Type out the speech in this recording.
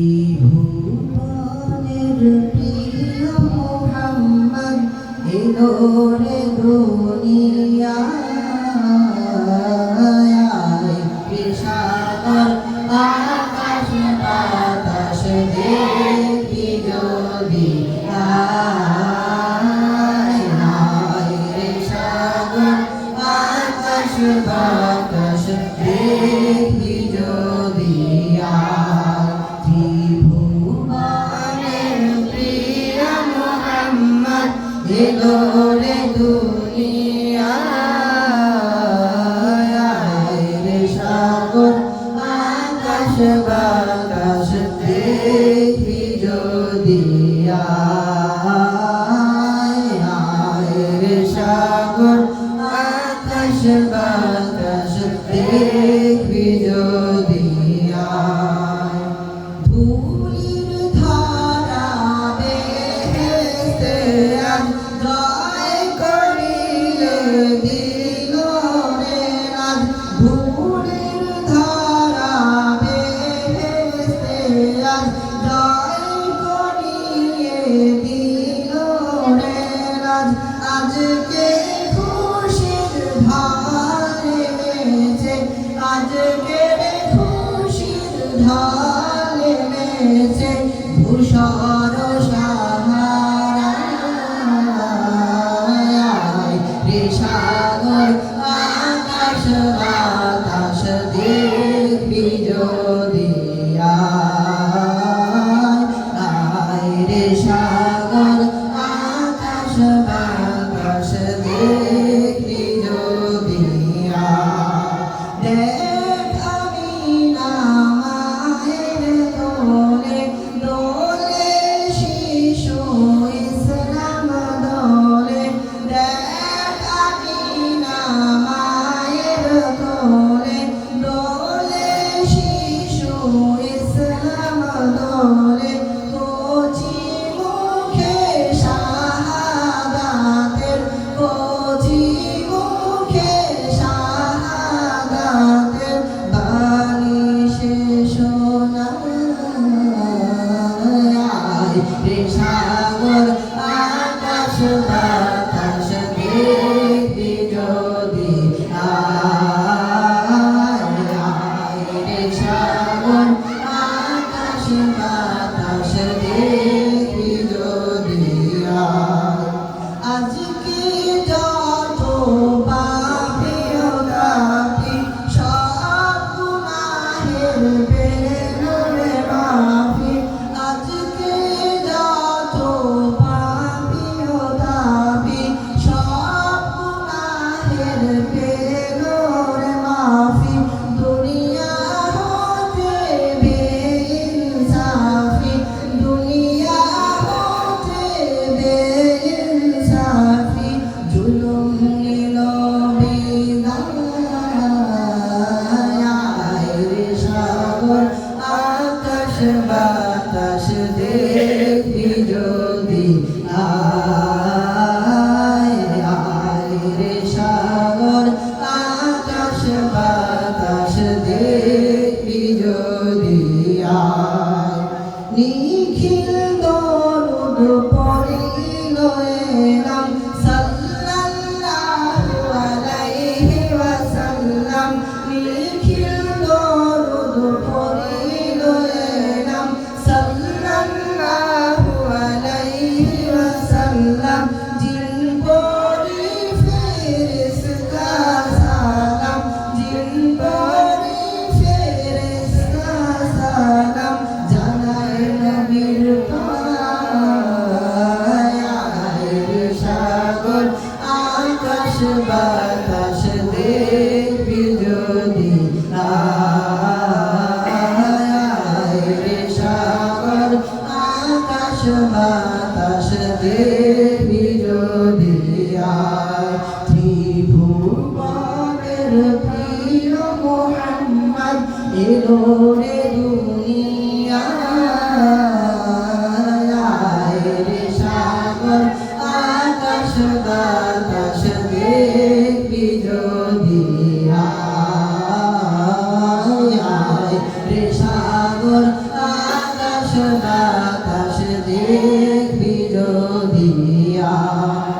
ত্রিভুবনের প্রিয় মোহাম্মদ এলো রে দুনিয়ায় সাগর আকাশ বাতাস দেখি যদি হায় রে সাগর আকাশ বাতাস দেখি যদি ত্রিভুবনের প্রিয় মোহাম্মদ এলো রে দুনিয়ায় রে সাগর আকাশ বাতাস দেখি যদি রে সাগর আকাশ বাতাস দেখি যদি ধুলির ধারা বেহেশতে আজ জয় করিলে দিল রে আজ ধুলির ধারা বেহেশতে আজ জয় করিয়ে দিল রে আজ আজকে খুশির ধার নেমেছে আজকে খুশির ধার নেমেছে ধূসর সাহারায় রে সাগর আকাশ বাতাস দেখবি যদি রে সাগর আকাশ বাতাস দেখবি যদি দেখ আমি না মায়ের দোলে দোলে শিশু ইসলাম দোলে দেখ আমি না মায়ের দোলে দোলে শিশু ইসলাম দোলে কচি মুখে শাহাদাতের কচি মুখে শাহাদাতের বাণী শেষ শোনায় রে সাগর আকাশ বাতাস দেখবি যদি রে সাগর আকাশ বাতাস দেখবি যদি আজকে যত পাপি ও তাপি সব গুনাহের বেনূরে মাফি আজকে যত পাপি ও তাপি সব গুনাহের বেনূরে মাফি দুনিয়া হতে বেইনসাফি দুনিয়া হতে বেইনসাফি জুলুম নিল বিদায় রে সাগর আকাশ বাতাস দেখবি যদি রে সাগর আকাশ বাতাস দেখবি যদি নিখিল দরুদ পড়িল এলাম সাল্লাল্লাহু আলাইহি ওয়াসাল্লাম নিখিল দরুদ পড়িল এলাম সাল্লাল্লাহু আলাইহি ওয়াসাল্লাম জিন পরি ফেরেশতা সালাম জিন পরি ফেরেশতা সালাম জানায় নবীর পায় রে সাগর আকাশ বাতাস দেখবি যদি রে সাগর আকাশ বাতাস দেখবি যদি ত্রিভুবনের প্রিয় মোহাম্মদ এলো রে দুনিয়ায় রে সাগর আকাশ বাতাস দেখবি যদি রে সাগর আকাশ বাতাস দেখবি যদি আয়